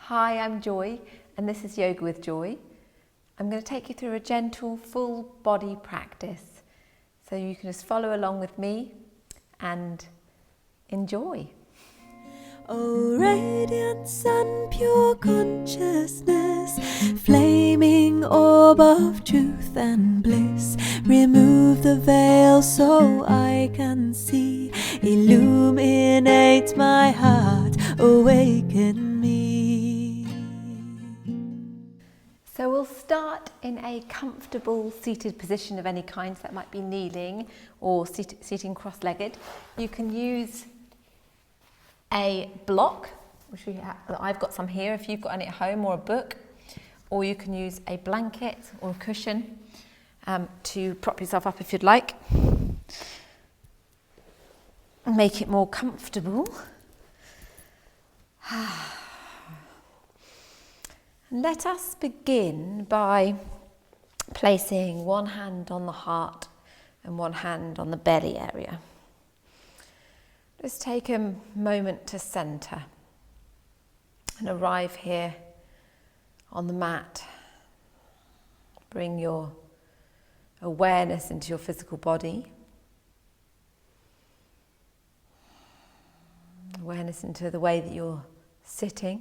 Hi, I'm Joy, and this is Yoga with Joy. I'm going to take you through a gentle, full body practice, so you can just follow along with me and enjoy. Oh, radiant sun, pure consciousness, flaming orb of truth and bliss, remove the veil so I can see, illuminate my heart, awaken me. So we'll start in a comfortable seated position of any kind, so that might be kneeling or sitting cross-legged. You can use a block, which I've got some here if you've got any at home, or a book, or you can use a blanket or a cushion to prop yourself up if you'd like. Make it more comfortable. Let us begin by placing one hand on the heart and one hand on the belly area. Just take a moment to centre and arrive here on the mat. Bring your awareness into your physical body. Awareness into the way that you're sitting.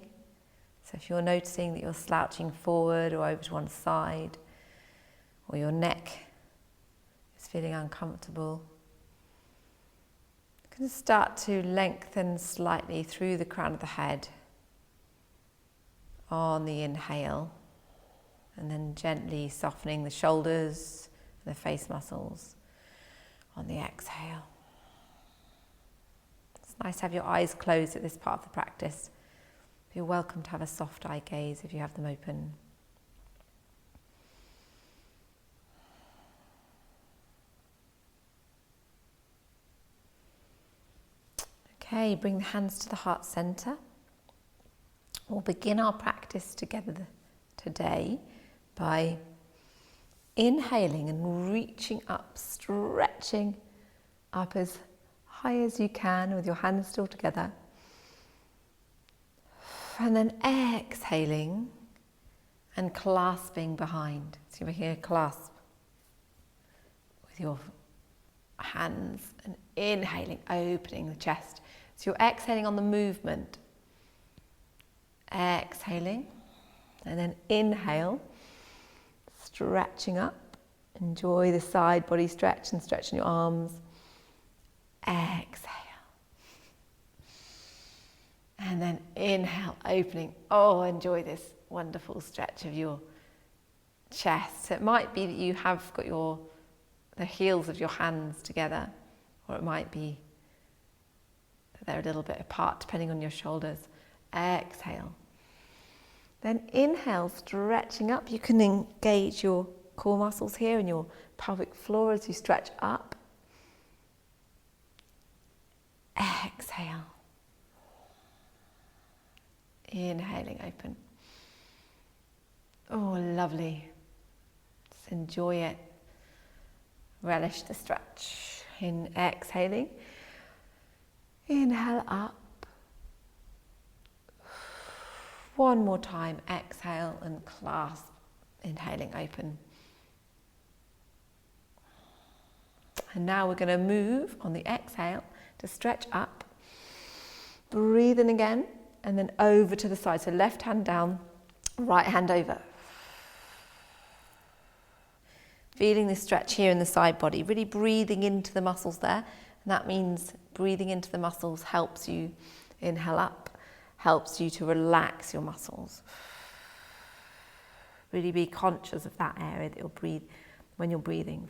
So if you're noticing that you're slouching forward or over to one side, or your neck is feeling uncomfortable, you can start to lengthen slightly through the crown of the head on the inhale, and then gently softening the shoulders and the face muscles on the exhale. It's nice to have your eyes closed at this part of the practice. You're welcome to have a soft eye gaze if you have them open. Okay, bring the hands to the heart center. We'll begin our practice together today by inhaling and reaching up, stretching up as high as you can with your hands still together. And then exhaling and clasping behind. So you're making a clasp with your hands and inhaling, opening the chest. So you're exhaling on the movement. Exhaling and then inhale, stretching up. Enjoy the side body stretch and stretching your arms. Exhale. And then inhale, opening. Oh, enjoy this wonderful stretch of your chest. So it might be that you have got the heels of your hands together, or it might be that they're a little bit apart depending on your shoulders. Exhale. Then inhale, stretching up. You can engage your core muscles here and your pelvic floor as you stretch up. Exhale. Inhaling, open. Oh, lovely. Just enjoy it. Relish the stretch. In exhaling. Inhale up. One more time. Exhale and clasp. Inhaling, open. And now we're going to move on the exhale to stretch up. Breathe in again. And then over to the side. So left hand down, right hand over. Feeling the stretch here in the side body. Really breathing into the muscles there. And that means breathing into the muscles helps you inhale up. Helps you to relax your muscles. Really be conscious of that area that you'll breathe when you're breathing.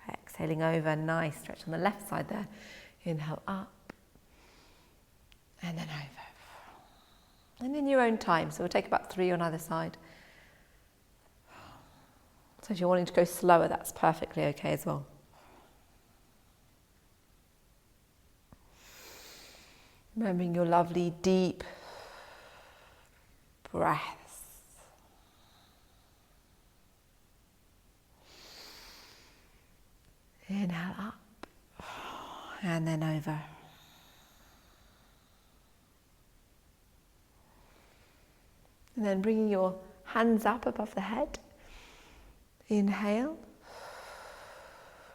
Exhaling over. Nice stretch on the left side there. Inhale up. And then over. And in your own time, so we'll take about 3 on either side. So if you're wanting to go slower, that's perfectly okay as well. Remembering your lovely deep breaths. Inhale up and then over. And then bringing your hands up above the head. Inhale.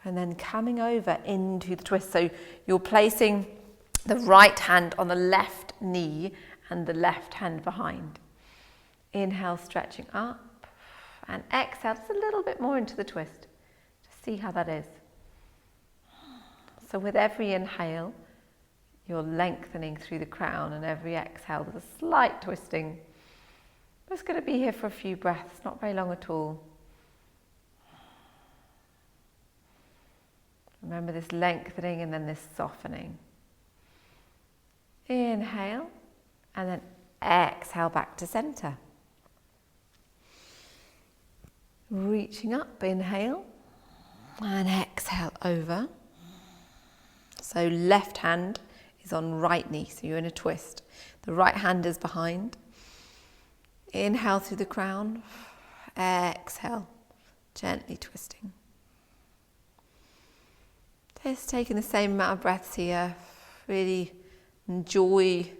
And then coming over into the twist. So you're placing the right hand on the left knee and the left hand behind. Inhale, stretching up. And exhale, just a little bit more into the twist. Just see how that is. So with every inhale, you're lengthening through the crown, and every exhale, there's a slight twisting. I'm just going to be here for a few breaths, not very long at all. Remember this lengthening and then this softening. Inhale, and then exhale back to center. Reaching up, inhale, and exhale over. So left hand is on right knee, so you're in a twist. The right hand is behind. Inhale through the crown, exhale, gently twisting. Just taking the same amount of breaths here. Really enjoy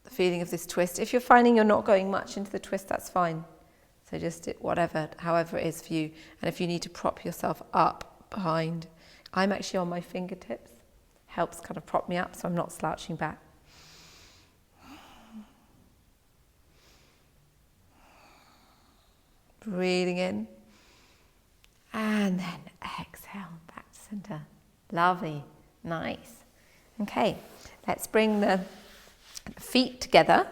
the feeling of this twist. If you're finding you're not going much into the twist, that's fine. So just however it is for you. And if you need to prop yourself up behind, I'm actually on my fingertips. Helps kind of prop me up so I'm not slouching back. Breathing in. And then exhale back to center. Lovely. Nice. Okay, let's bring the feet together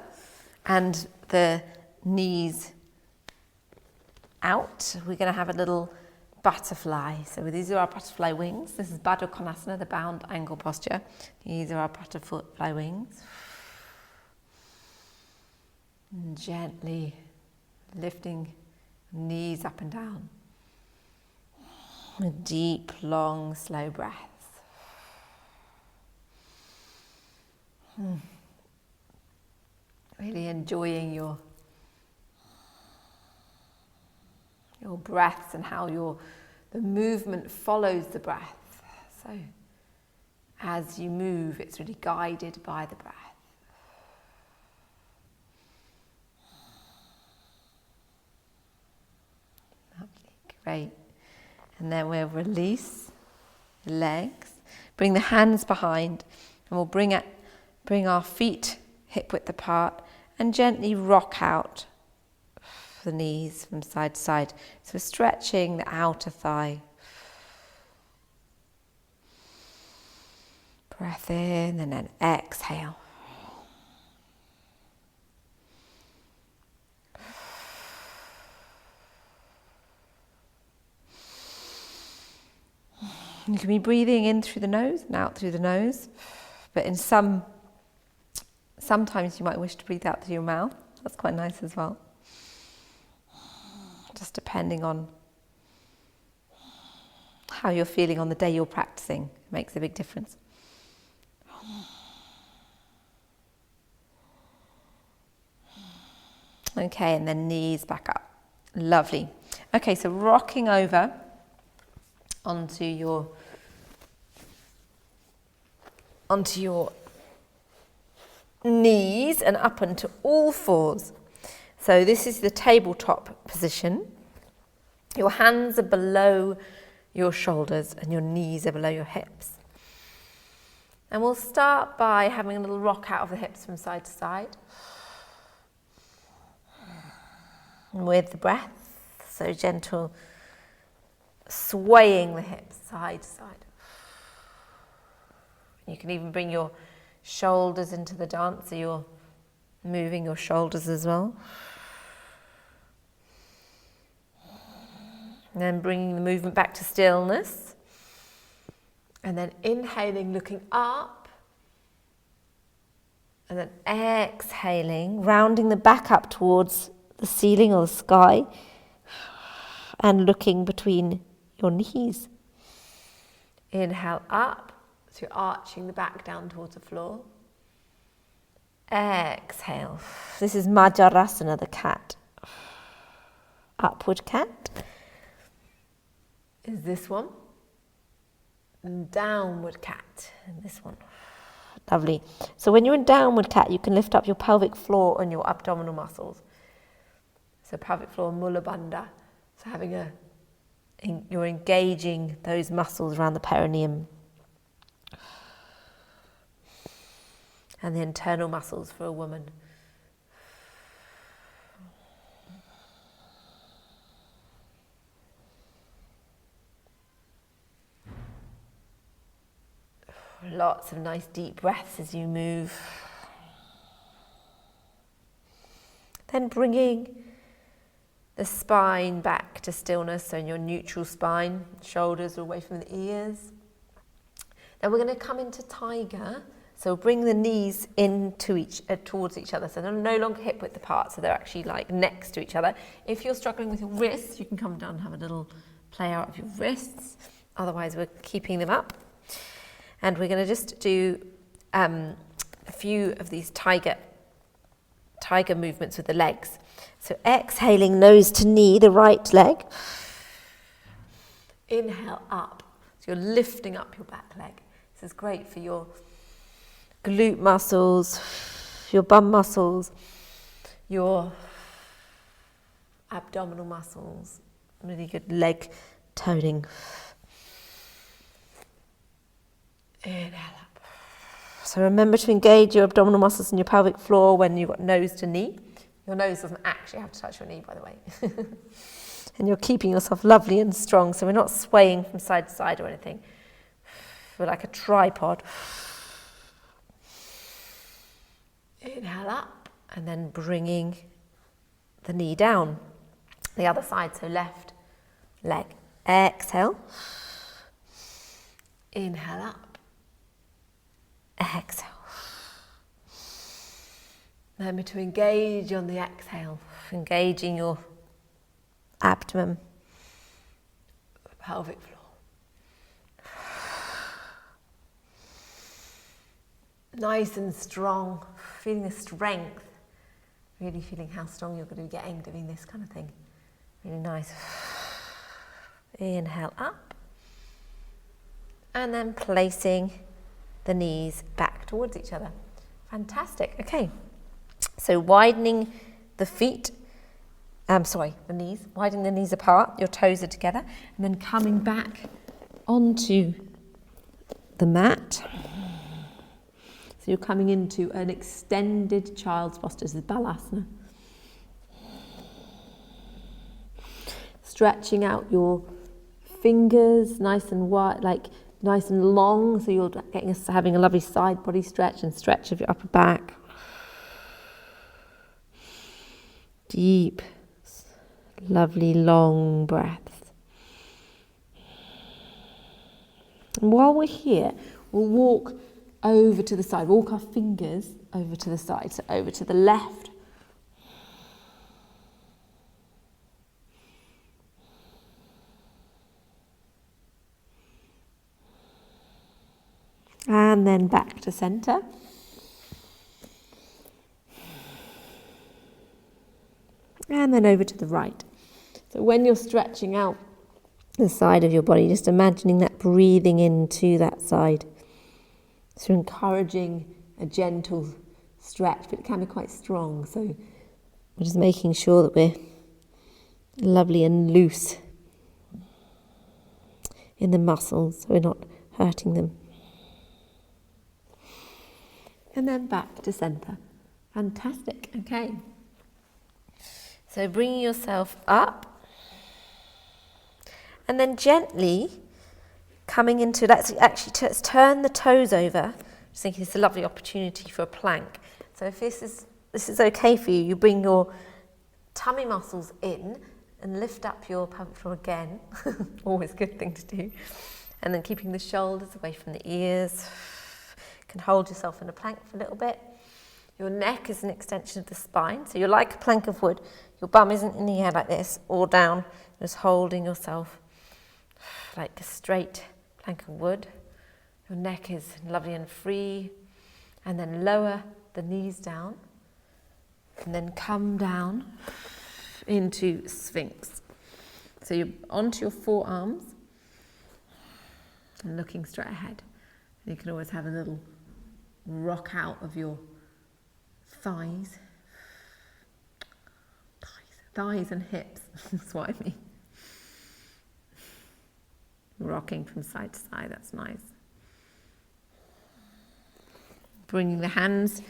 and the knees out. We're going to have a little butterfly. So these are our butterfly wings. This is Baddha Konasana, the bound angle posture. These are our butterfly wings. And gently lifting knees up and down. A deep, long, slow breaths. Really enjoying your breaths and how the movement follows the breath. So as you move, it's really guided by the breath. Lovely, great. And then we'll release the legs, bring the hands behind, and we'll bring our feet hip width apart and gently rock out the knees from side to side. So we're stretching the outer thigh. Breath in and then exhale. You can be breathing in through the nose and out through the nose, but sometimes you might wish to breathe out through your mouth. That's quite nice as well. Just depending on how you're feeling on the day you're practicing. It makes a big difference. Okay, and then knees back up. Lovely. Okay, so rocking over onto your knees and up onto all fours. So this is the tabletop position. Your hands are below your shoulders and your knees are below your hips. And we'll start by having a little rock out of the hips from side to side. With the breath, so gentle swaying the hips side to side. You can even bring your shoulders into the dance, so you're moving your shoulders as well. And then bringing the movement back to stillness. And then inhaling, looking up. And then exhaling, rounding the back up towards the ceiling or the sky. And looking between your knees. Inhale up, so you're arching the back down towards the floor. Exhale. This is Majarasana, the cat. Upward cat is this one. And downward cat, and this one. Lovely. So when you're in downward cat, you can lift up your pelvic floor and your abdominal muscles. So pelvic floor, mula bandha. So you're engaging those muscles around the perineum. And the internal muscles for a woman. Lots of nice deep breaths as you move. Then bringing the spine back to stillness, so in your neutral spine, shoulders are away from the ears. Then we're going to come into tiger, so bring the knees towards each other, so they're no longer hip width apart, so they're actually like next to each other. If you're struggling with your wrists, you can come down and have a little play out of your wrists, otherwise we're keeping them up. And we're going to just do a few of these tiger movements with the legs. So exhaling nose to knee, the right leg. Inhale up. So you're lifting up your back leg. This is great for your glute muscles, your bum muscles, your abdominal muscles. Really good leg toning. Inhale up. So remember to engage your abdominal muscles and your pelvic floor when you've got nose to knee. Your nose doesn't actually have to touch your knee, by the way. And you're keeping yourself lovely and strong, so we're not swaying from side to side or anything. We're like a tripod. Inhale up, and then bringing the knee down. The other side, so left leg. Exhale. Inhale up. Exhale. Remember to engage on the exhale, engaging your abdomen, pelvic floor. Nice and strong, feeling the strength, really feeling how strong you're going to be getting doing this kind of thing. Really nice. Inhale up, and then placing the knees back towards each other. Fantastic. Okay, so widening the feet, the knees, widening the knees apart, your toes are together, and then coming back onto the mat. So you're coming into an extended child's posture. This is balasana. Stretching out your fingers nice and wide, nice and long, so you're having a lovely side body stretch and stretch of your upper back. Deep, lovely long breaths. And while we're here, we'll walk over to the side, walk our fingers over to the side, so over to the left. And then back to centre. And then over to the right. So when you're stretching out the side of your body, just imagining that breathing into that side. So encouraging a gentle stretch, but it can be quite strong. So we're just making sure that we're lovely and loose in the muscles, so we're not hurting them. And then back to centre. Fantastic. Okay. So bringing yourself up, and then gently coming into, let's turn the toes over. Just thinking it's a lovely opportunity for a plank. So if this is okay for you, you bring your tummy muscles in and lift up your pelvic floor again. Always a good thing to do. And then keeping the shoulders away from the ears. You can hold yourself in a plank for a little bit. Your neck is an extension of the spine, so you're like a plank of wood. Your bum isn't in the air like this, or down, just holding yourself like a straight plank of wood. Your neck is lovely and free, and then lower the knees down, and then come down into Sphinx. So you're onto your forearms, and looking straight ahead. And you can always have a little rock out of your thighs and hips. That's what I mean. Rocking from side to side, that's nice. Bringing the hands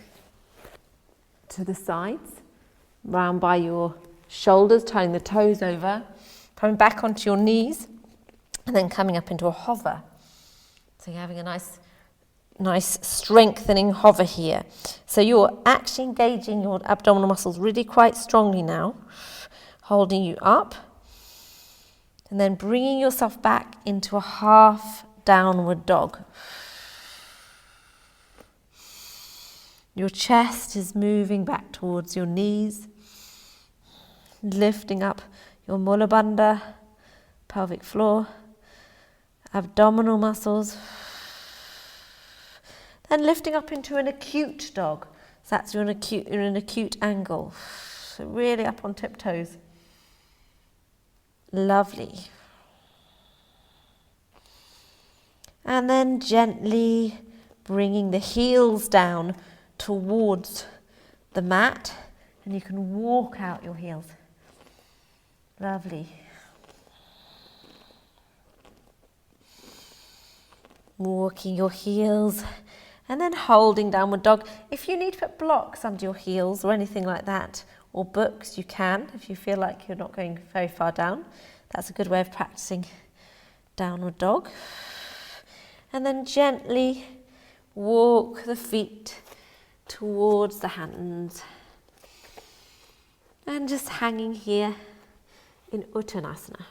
to the sides, round by your shoulders, turning the toes over, coming back onto your knees, and then coming up into a hover. So you're having a nice strengthening hover here. So you're actually engaging your abdominal muscles really quite strongly now, holding you up, and then bringing yourself back into a half downward dog. Your chest is moving back towards your knees, lifting up your mula bandha, pelvic floor, abdominal muscles, then lifting up into an acute dog. So that's you're in an acute angle. So really up on tiptoes. Lovely. And then gently bringing the heels down towards the mat, and you can walk out your heels. Lovely. Walking your heels and then holding downward dog. If you need to put blocks under your heels or anything like that, or books, you can, if you feel like you're not going very far down. That's a good way of practicing downward dog. And then gently walk the feet towards the hands. And just hanging here in Uttanasana.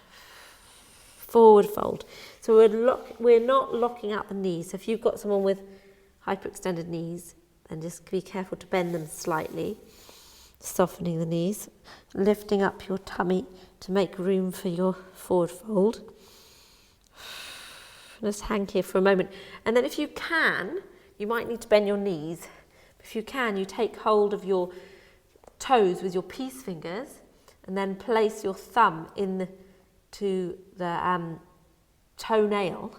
Forward fold. So we're not locking out the knees. So if you've got someone with hyperextended knees, then just be careful to bend them slightly. Softening the knees, lifting up your tummy to make room for your forward fold. Just hang here for a moment. And then if you can, you might need to bend your knees. If you can, you take hold of your toes with your peace fingers and then place your thumb to the toenail.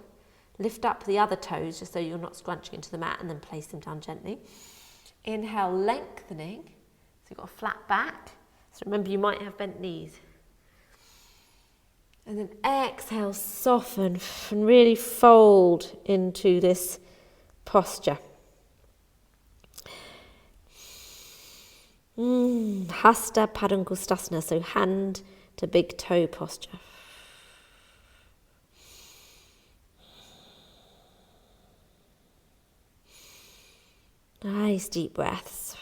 Lift up the other toes just so you're not scrunching into the mat, and then place them down gently. Inhale, lengthening. So you've got a flat back. So remember, you might have bent knees. And then exhale, soften and really fold into this posture. Hasta Padangustasana, so hand to big toe posture. Nice deep breaths.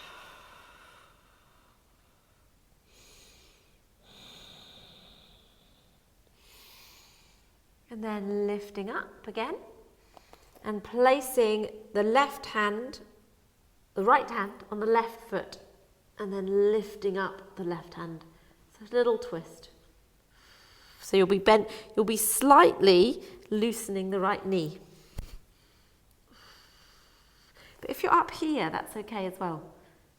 And then lifting up again and placing the right hand on the left foot, and then lifting up the left hand. So a little twist. So you'll be slightly loosening the right knee. But if you're up here, that's okay as well.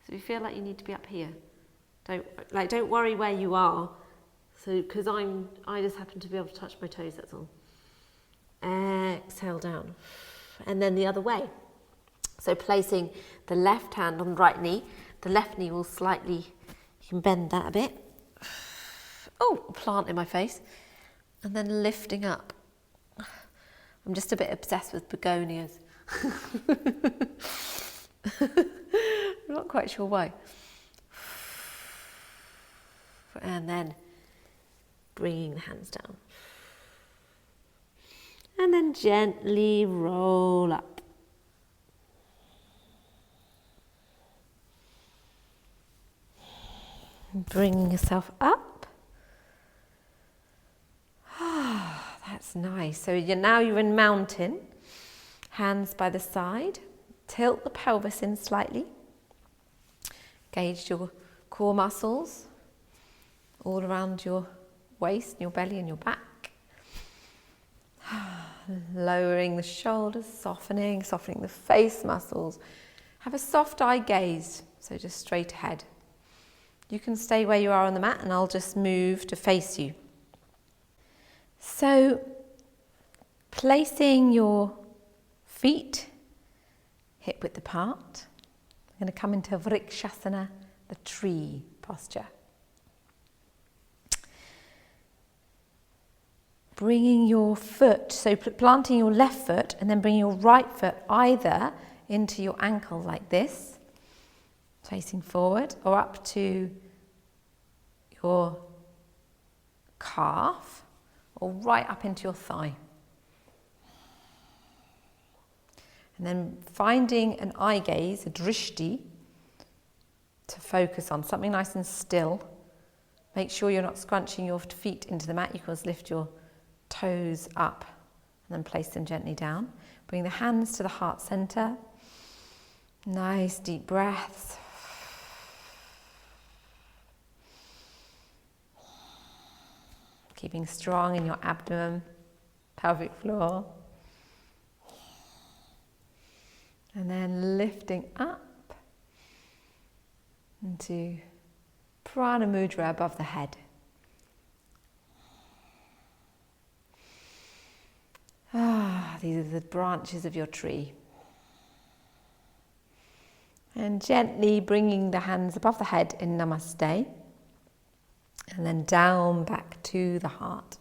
So if you feel like you need to be up here, don't worry where you are. So because I just happen to be able to touch my toes, that's all. Exhale down, and then the other way. So placing the left hand on the right knee, the left knee will slightly, you can bend that a bit. Oh, plant in my face. And then lifting up. I'm just a bit obsessed with begonias. I'm not quite sure why. And then bringing the hands down. And then gently roll up. Bring yourself up. That's nice. So now you're in mountain. Hands by the side. Tilt the pelvis in slightly. Engage your core muscles all around your waist, your belly and your back. Lowering the shoulders, softening the face muscles. Have a soft eye gaze, so just straight ahead. You can stay where you are on the mat and I'll just move to face you. So, placing your feet hip width apart. I'm going to come into Vrikshasana, the tree posture. Bringing your foot, so planting your left foot and then bringing your right foot either into your ankle like this, facing forward, or up to your calf, or right up into your thigh. And then finding an eye gaze, a drishti, to focus on, something nice and still. Make sure you're not scrunching your feet into the mat. You can always lift your toes up and then place them gently down. Bring the hands to the heart center. Nice deep breaths. Keeping strong in your abdomen, pelvic floor. And then lifting up into Prana Mudra above the head. These are the branches of your tree. And gently bringing the hands above the head in Namaste. And then down back to the heart.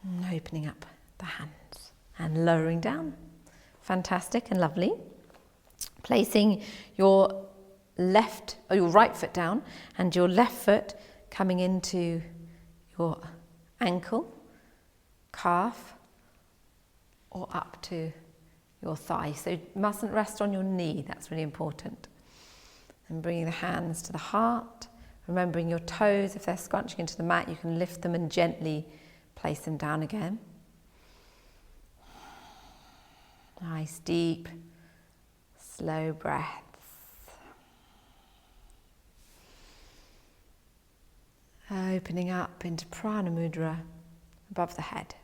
And opening up the hands and lowering down. Fantastic and lovely. Placing your left or your right foot down and your left foot coming into your ankle, calf, or up to your thigh. So you mustn't rest on your knee, that's really important. And bringing the hands to the heart, remembering your toes, if they're scrunching into the mat, you can lift them and gently place them down again. Nice, deep, slow breaths. Opening up into Prana Mudra above the head.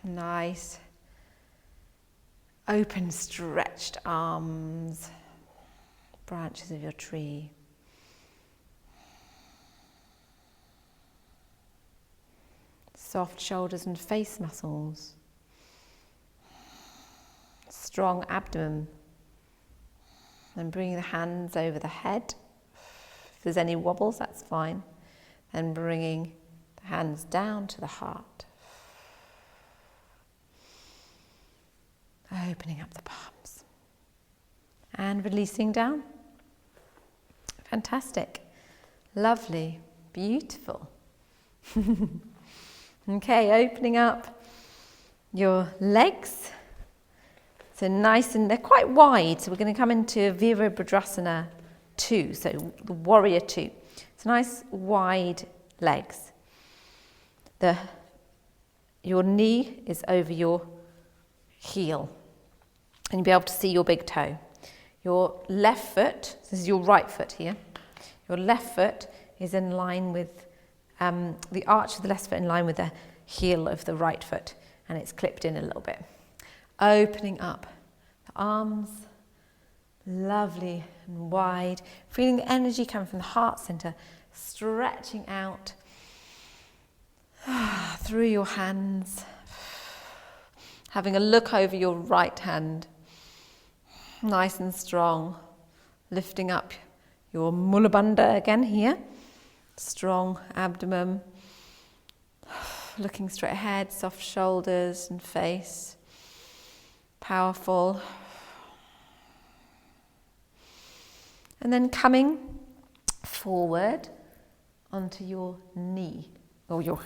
Nice, open, stretched arms, branches of your tree. Soft shoulders and face muscles. Strong abdomen. And bringing the hands over the head. If there's any wobbles, that's fine. Then bringing the hands down to the heart. Opening up the palms. And releasing down. Fantastic. Lovely. Beautiful. Okay, opening up your legs. So nice, and they're quite wide. So we're going to come into Virabhadrasana 2, so the warrior 2. So nice wide legs. Your knee is over your heel. And you'll be able to see your big toe. Your left foot, this is your right foot here. Your left foot is in line with the arch of the left foot in line with the heel of the right foot, and it's clipped in a little bit. Opening up the arms, lovely and wide, feeling the energy coming from the heart center, stretching out through your hands, having a look over your right hand, nice and strong, lifting up your Mula Bandha again here. Strong abdomen, looking straight ahead, soft shoulders and face, powerful. And then coming forward onto your knee, or your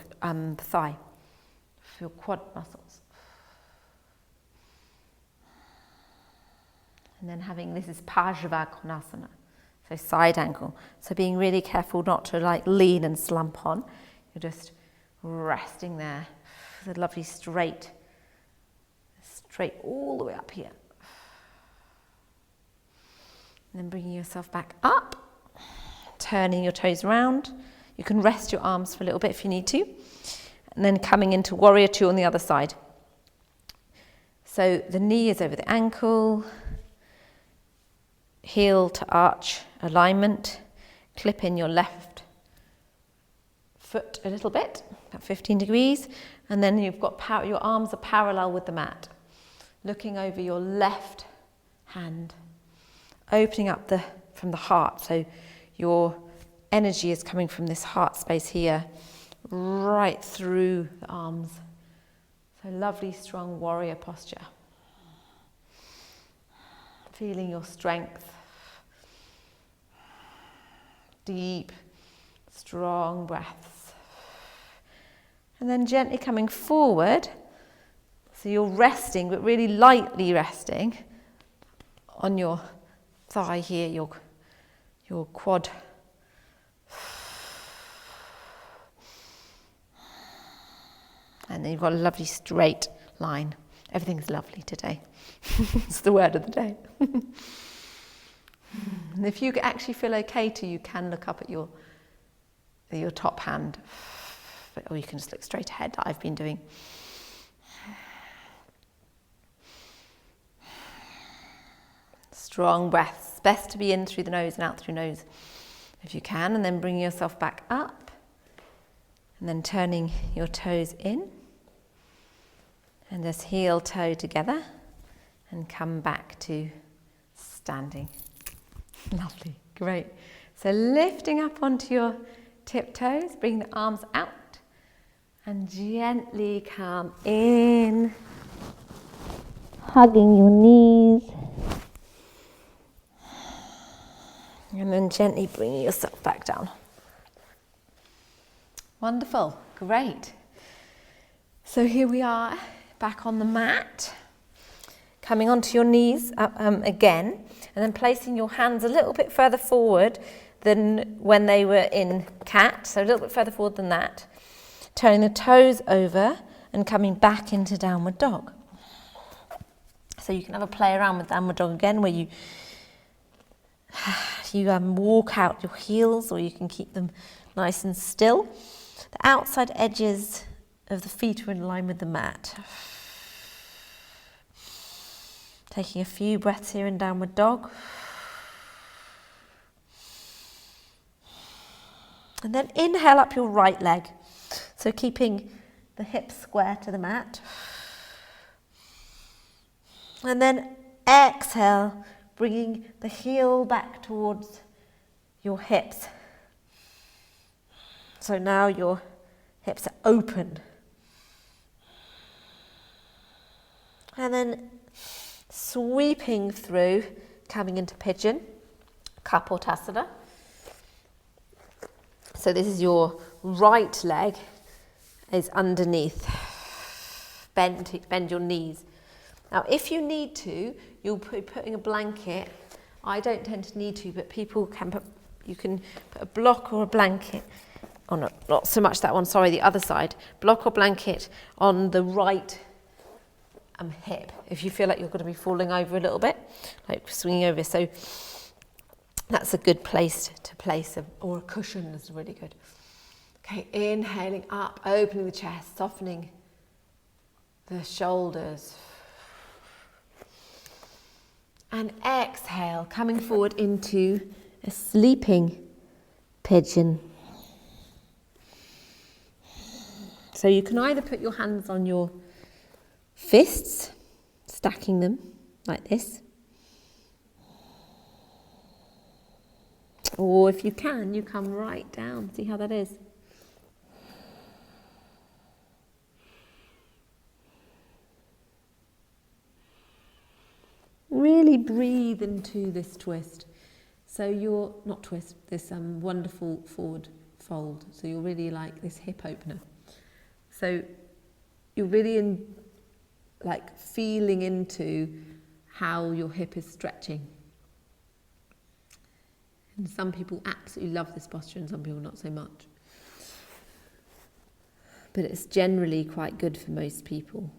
thigh, for your quad muscles. And then having, this is Pajava Konasana. So side angle. So being really careful not to like lean and slump on. You're just resting there. It's a lovely straight all the way up here. And then bringing yourself back up, turning your toes around. You can rest your arms for a little bit if you need to. And then coming into warrior 2 on the other side. So the knee is over the ankle. Heel to arch alignment, clip in your left foot a little bit, about 15 degrees, And then you've got your arms are parallel with the mat, looking over your left hand, opening up from the heart. So your energy is coming from this heart space here, right through the arms. So lovely, strong warrior posture. Feeling your strength. Deep, strong breaths. And then gently coming forward. So you're resting, but really lightly resting on your thigh here, your quad. And then you've got a lovely straight line. Everything's lovely today. It's the word of the day. And if you actually feel okay to, you can look up at your top hand. Or you can just look straight ahead, that I've been doing. Strong breaths. Best to be in through the nose and out through nose if you can. And then bringing yourself back up. And then turning your toes in. And just heel toe together. And come back to standing. Lovely, great. So lifting up onto your tiptoes, bring the arms out. And gently come in. Hugging your knees. And then gently bringing yourself back down. Wonderful, great. So here we are, back on the mat. Coming onto your knees again, and then placing your hands a little bit further forward than when they were in cat, so a little bit further forward than that. Turning the toes over and coming back into downward dog. So you can have a play around with downward dog again, where you walk out your heels, or you can keep them nice and still. The outside edges of the feet are in line with the mat. Taking a few breaths here in downward dog. And then inhale up your right leg. So keeping the hips square to the mat. And then exhale, bringing the heel back towards your hips. So now your hips are open. And then sweeping through, coming into pigeon, Kapotasana. So this is your right leg is underneath. Bend your knees. Now, if you need to, you'll be putting a blanket. I don't tend to need to, but people can put. You can put a block or a blanket. Oh, not so much that one. Sorry, the other side. Block or blanket on the right hip. If you feel like you're going to be falling over a little bit, like swinging over. So that's a good place to place or a cushion is really good. Okay, inhaling up, opening the chest, softening the shoulders. And exhale, coming forward into a sleeping pigeon. So you can either put your hands on your fists, stacking them like this. Or if you can, you come right down. See how that is? Really breathe into this twist. So you're, not twist, this wonderful forward fold. So you're really like this hip opener. So you're really feeling into how your hip is stretching. And some people absolutely love this posture and some people not so much. But it's generally quite good for most people.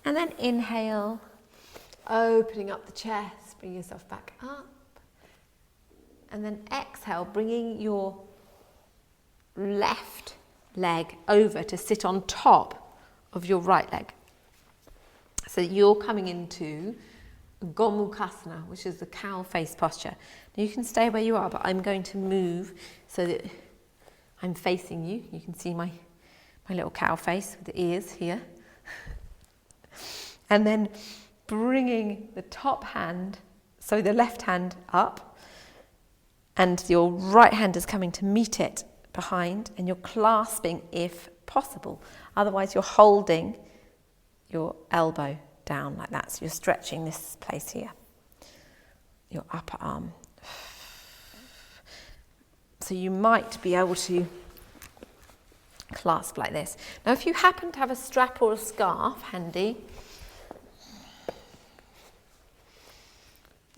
And then inhale, opening up the chest, bring yourself back up. And then exhale, bringing your left leg over to sit on top of your right leg. So you're coming into Gomukhasana, which is the cow face posture. Now you can stay where you are, but I'm going to move so that I'm facing you. You can see my little cow face with the ears here. And then bringing the top hand, so the left hand up, and your right hand is coming to meet it behind, and you're clasping if possible. Otherwise you're holding your elbow down like that. So you're stretching this place here, your upper arm. So you might be able to clasp like this. Now if you happen to have a strap or a scarf handy,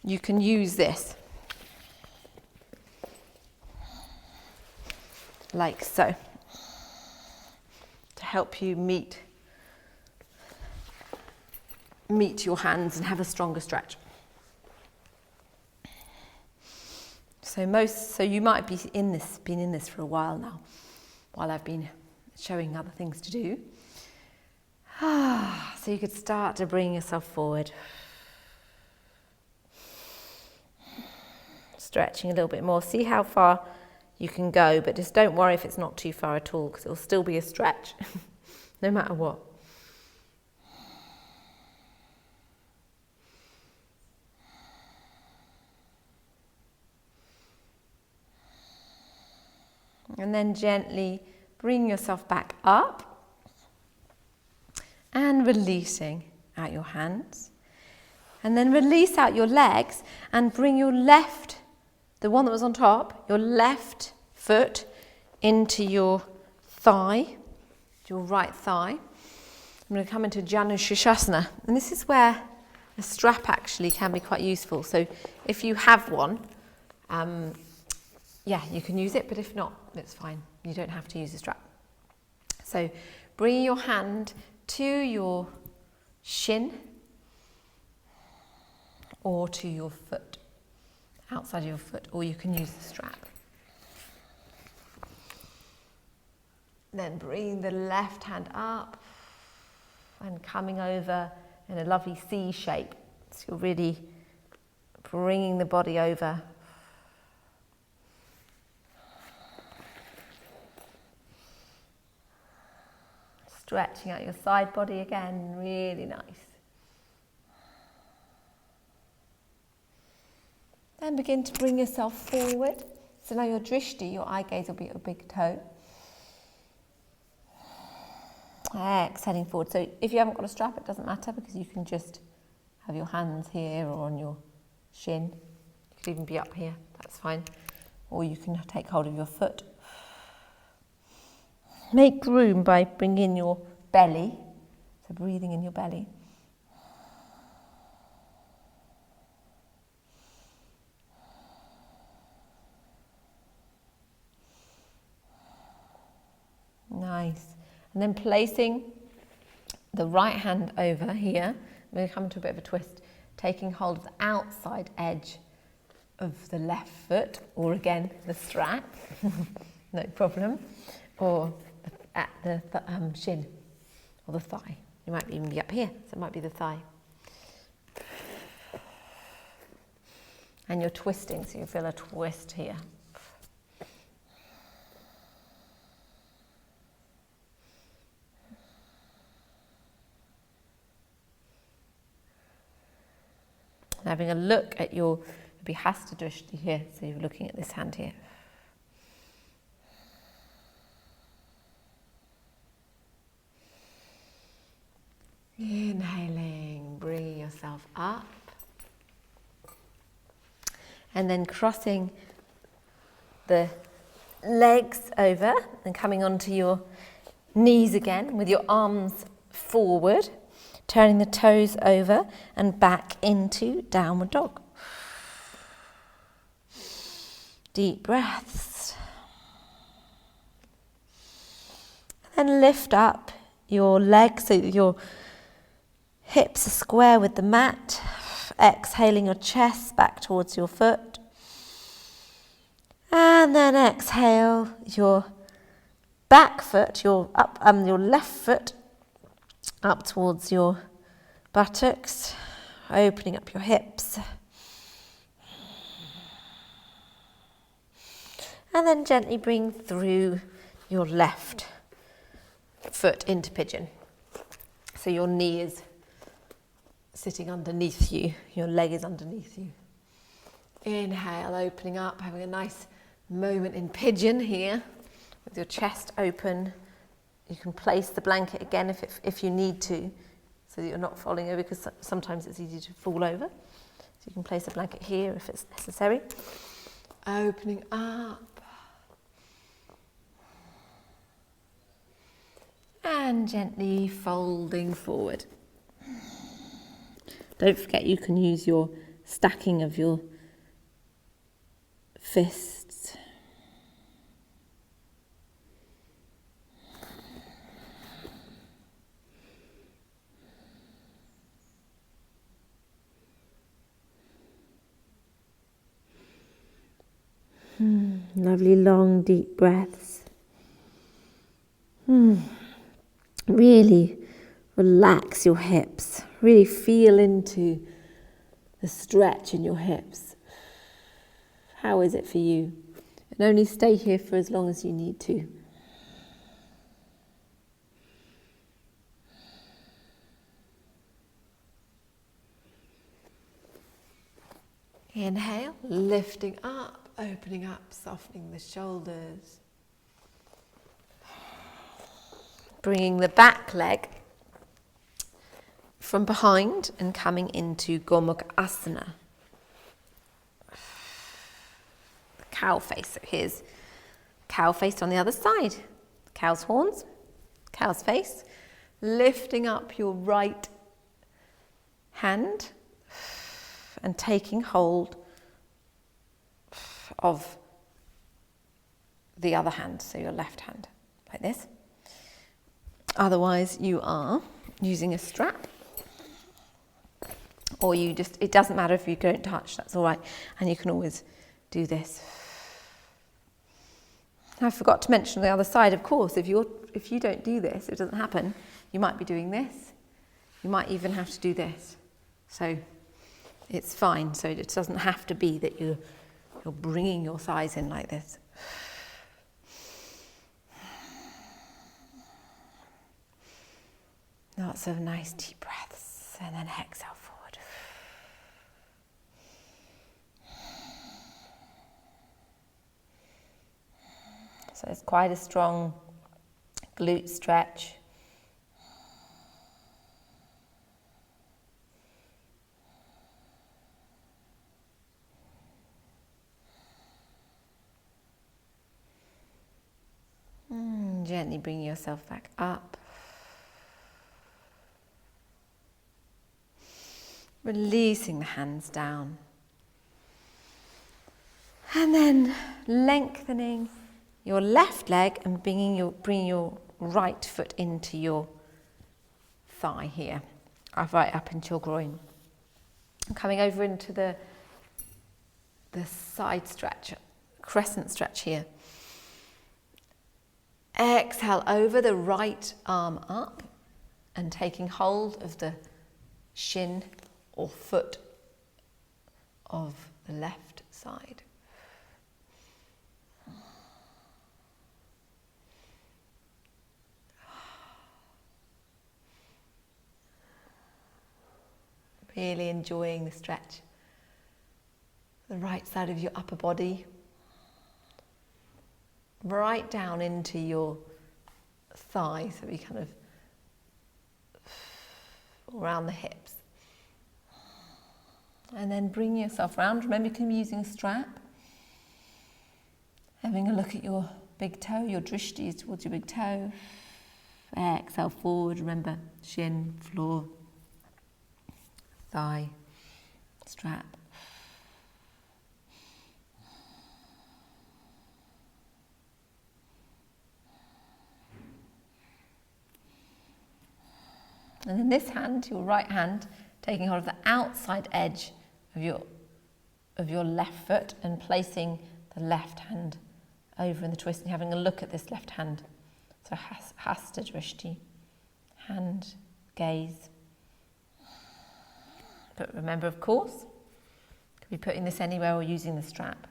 you can use this, like so, to help you meet your hands and have a stronger stretch. So you might be been in this for a while now, while I've been showing other things to do. So you could start to bring yourself forward. Stretching a little bit more. See how far you can go, but just don't worry if it's not too far at all, because it'll still be a stretch, no matter what. And then gently bring yourself back up and releasing out your hands. And then release out your legs and bring your left, the one that was on top, your left foot into your thigh, your right thigh. I'm going to come into Janu Shirshasana. And this is where the strap actually can be quite useful. So if you have one, yeah, you can use it, but if not, it's fine. You don't have to use the strap. So bring your hand to your shin or to your foot, outside of your foot, or you can use the strap. Then bring the left hand up and coming over in a lovely C shape. So you're really bringing the body over. Stretching out your side body again, really nice. Then begin to bring yourself forward. So now your drishti, your eye gaze, will be at your big toe. Exhaling forward. So if you haven't got a strap, it doesn't matter, because you can just have your hands here or on your shin. You could even be up here, that's fine. Or you can take hold of your foot. Make room by bringing your belly, so breathing in your belly. Nice. And then placing the right hand over here, we're going to come to a bit of a twist, taking hold of the outside edge of the left foot, or again, the strap, no problem, or at the shin or the thigh. You might even be up here, so it might be the thigh. And you're twisting, so you feel a twist here. And having a look at your Hatha drishti here, so you're looking at this hand here. Inhaling, bring yourself up. And then crossing the legs over and coming onto your knees again with your arms forward, turning the toes over and back into downward dog. Deep breaths. And then lift up your legs so that your hips are square with the mat. Exhaling your chest back towards your foot. And then exhale your back foot, your left foot up towards your buttocks. opening up your hips. And then gently bring through your left foot into pigeon. So your knee is sitting underneath you, your leg is underneath you. Inhale, opening up, having a nice moment in pigeon here with your chest open. You can place the blanket again if you need to, so that you're not falling over, because sometimes it's easy to fall over. So you can place a blanket here if it's necessary. Opening up. And gently folding forward. Don't forget you can use your stacking of your fists. Lovely long deep breaths. Really relax your hips. Really feel into the stretch in your hips. How is it for you? And only stay here for as long as you need to. Inhale, lifting up, opening up, softening the shoulders. Bringing the back leg from behind and coming into Gomukha Asana. Cow face. So here's cow face on the other side. Cow's horns, cow's face. Lifting up your right hand and taking hold of the other hand, so your left hand, like this. Otherwise, you are using a strap, or it doesn't matter if you don't touch, that's all right. And you can always do this. I forgot to mention the other side, of course. If you don't do this, if it doesn't happen, you might be doing this. You might even have to do this. So it's fine. So it doesn't have to be that you're bringing your thighs in like this. Lots of nice deep breaths, and then exhale forward. So it's quite a strong glute stretch. Gently bring yourself back up. Releasing the hands down. And then lengthening your left leg and bringing your right foot into your thigh here, right up into your groin. Coming over into the side stretch, crescent stretch here. Exhale over the right arm up and taking hold of the shin or foot of the left side. Really enjoying the stretch. The right side of your upper body. Right down into your thigh, so we kind of around the hips. And then bring yourself round. Remember, you can be using a strap. Having a look at your big toe, your drishti is towards your big toe. Exhale forward, remember, shin, floor, thigh, strap. And then this hand, your right hand, taking hold of the outside edge of your left foot and placing the left hand over in the twist and having a look at this left hand. So Hasta Drishti, hand, gaze. But remember, of course, you could be putting this anywhere or using the strap.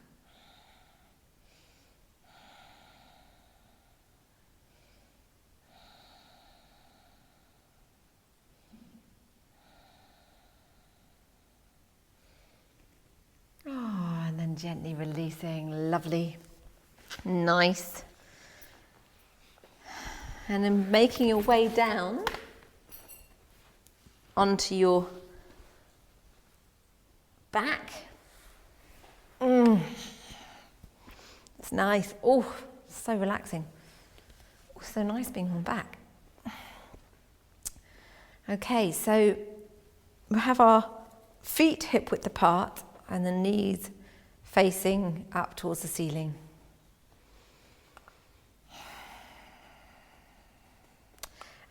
Oh, and then gently releasing, lovely, nice. And then making your way down onto your back. It's nice. Oh, so relaxing. Oh, so nice being on back. Okay, so we have our feet hip width apart and the knees facing up towards the ceiling.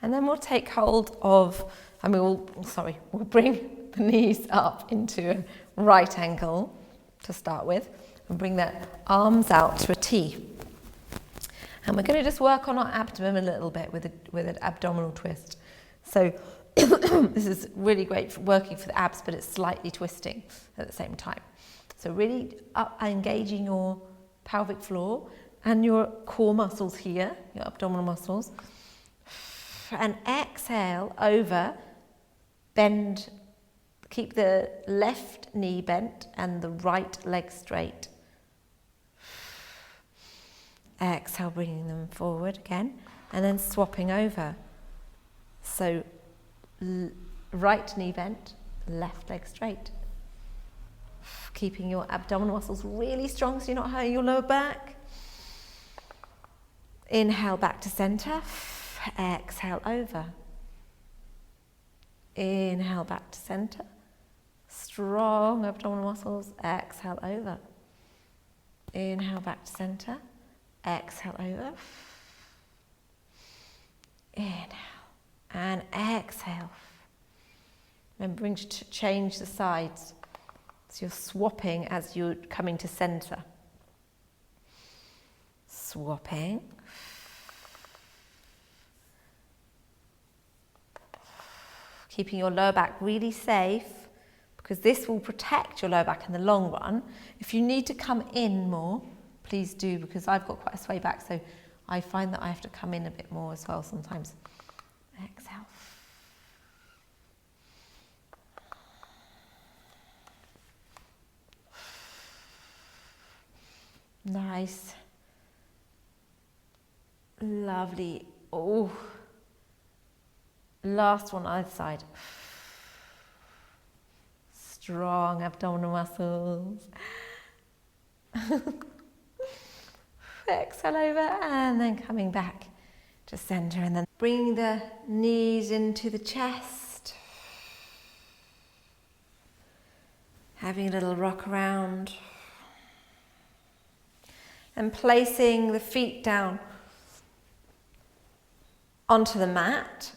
And then we'll take hold of, we'll bring the knees up into a right angle to start with and bring the arms out to a T. And we're going to just work on our abdomen a little bit with an abdominal twist. So this is really great for working for the abs, but it's slightly twisting at the same time. So really engaging your pelvic floor and your core muscles here, your abdominal muscles. And exhale over, bend, keep the left knee bent and the right leg straight. Exhale, bringing them forward again, and then swapping over. So right knee bent, left leg straight. Keeping your abdominal muscles really strong so you're not hurting your lower back. Inhale back to center. Exhale over. Inhale back to center. Strong abdominal muscles. Exhale over. Inhale back to center. Exhale over. Inhale and exhale. Remembering to change the sides. So you're swapping as you're coming to center. Swapping. Keeping your lower back really safe, because this will protect your lower back in the long run. If you need to come in more, please do, because I've got quite a sway back, so I find that I have to come in a bit more as well sometimes. Exhale. Nice. Lovely. Oh. Last one either side. Strong abdominal muscles. Exhale over and then coming back to center and then bringing the knees into the chest. Having a little rock around. And placing the feet down onto the mat.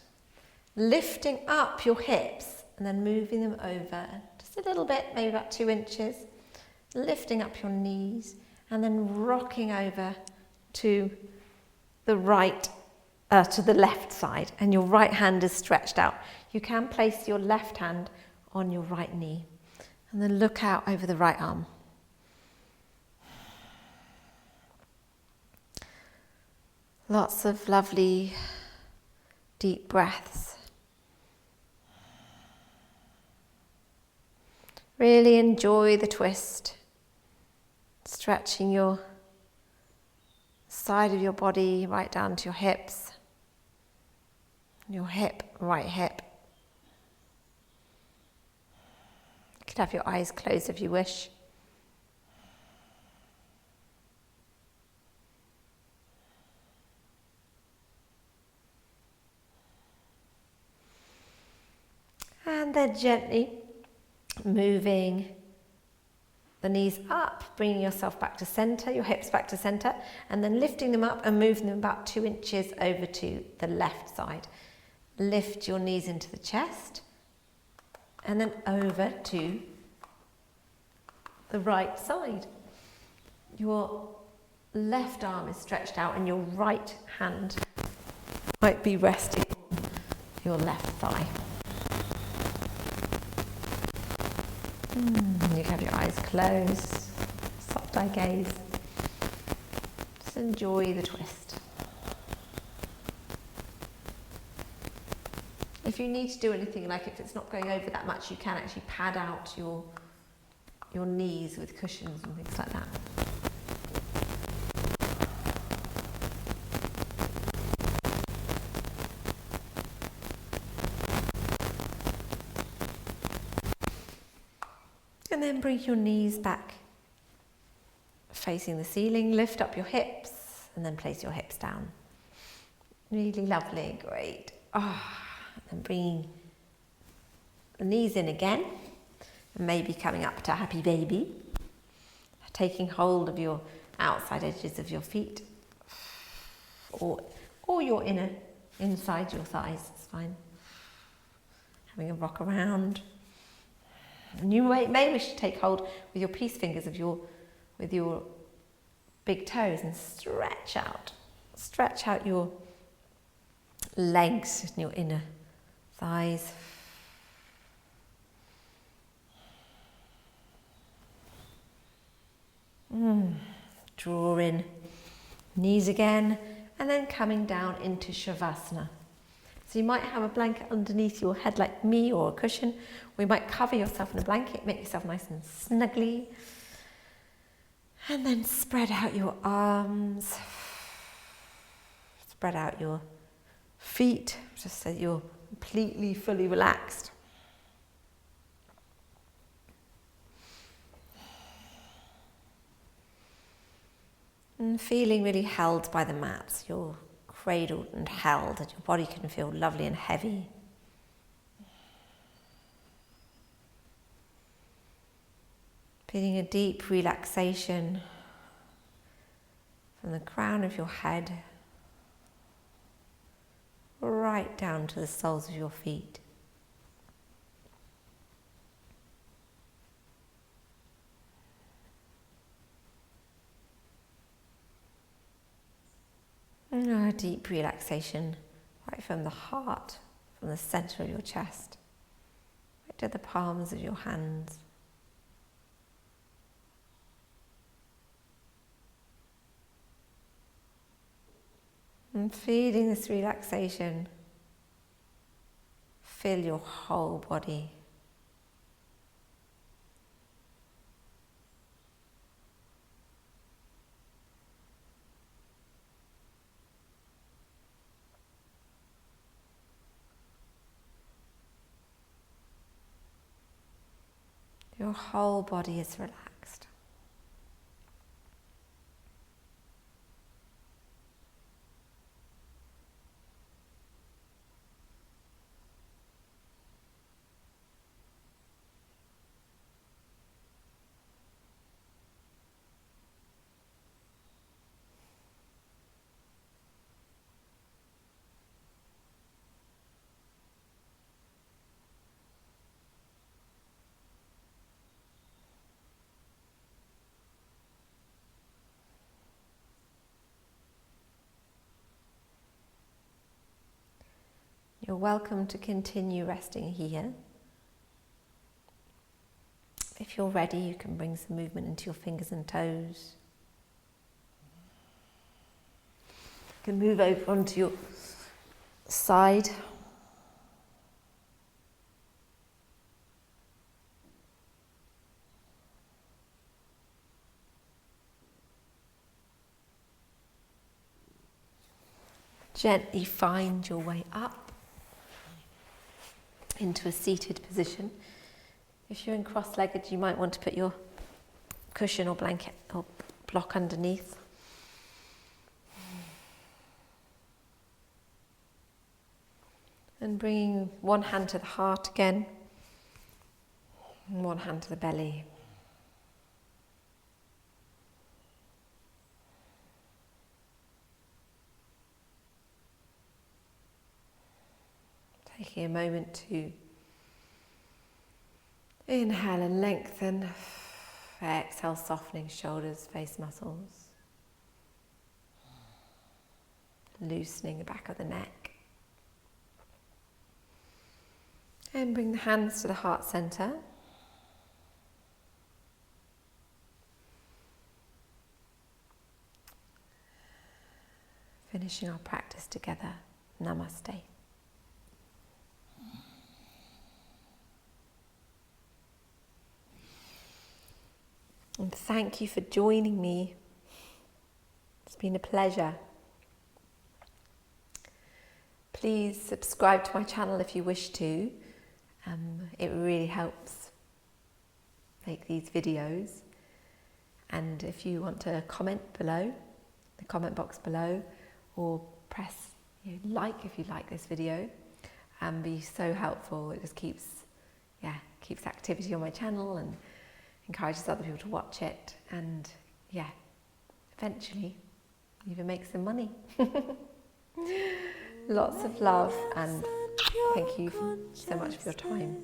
Lifting up your hips and then moving them over just a little bit, maybe about 2 inches. Lifting up your knees and then rocking over to the right, to the left side, and your right hand is stretched out. You can place your left hand on your right knee and then look out over the right arm. Lots of lovely deep breaths. Really enjoy the twist, stretching your side of your body right down to your hips, your hip, right hip. You could have your eyes closed if you wish. And then gently moving the knees up, bringing yourself back to center, your hips back to center, and then lifting them up and moving them about 2 inches over to the left side. Lift your knees into the chest and then over to the right side. Your left arm is stretched out and your right hand might be resting on your left thigh. You can have your eyes closed, soft eye gaze. Just enjoy the twist. If you need to do anything, like if it's not going over that much, you can actually pad out your knees with cushions and things like that. And then bring your knees back facing the ceiling, lift up your hips and then place your hips down. Really lovely, great. And bringing the knees in again and maybe coming up to happy baby. Taking hold of your outside edges of your feet or your inside your thighs, it's fine. Having a rock around. And you may wish to take hold with your peace fingers with your big toes and stretch out your legs and your inner thighs. Draw in knees again and then coming down into Shavasana. So you might have a blanket underneath your head like me or a cushion, or you might cover yourself in a blanket, make yourself nice and snuggly. And then spread out your arms, spread out your feet, just so you're completely, fully relaxed. And feeling really held by the mat, you're cradled and held, and your body can feel lovely and heavy. Feeling a deep relaxation from the crown of your head right down to the soles of your feet. And a deep relaxation right from the heart, from the center of your chest, right to the palms of your hands. And feeling this relaxation, fill your whole body. Your whole body is relaxed. You're welcome to continue resting here. If you're ready, you can bring some movement into your fingers and toes. You can move over onto your side. Gently find your way up into a seated position. If you're in cross-legged, you might want to put your cushion or blanket or block underneath. And bringing one hand to the heart again, and one hand to the belly. Taking a moment to inhale and lengthen. Exhale, softening shoulders, face muscles. Loosening the back of the neck. And bring the hands to the heart center. finishing our practice together. Namaste. And thank you for joining me. It's been a pleasure. Please subscribe to my channel if you wish to. It really helps make these videos. And if you want to comment below, the comment box below, or press like if you like this video, be so helpful. It just keeps activity on my channel and encourages other people to watch it, and eventually even make some money. Lots of love, and thank you so much for your time.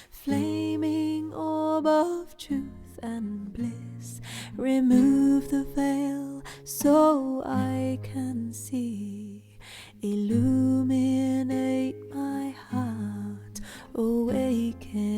Flaming orb of truth and bliss, remove the veil so I can see. Illuminate my heart, awaken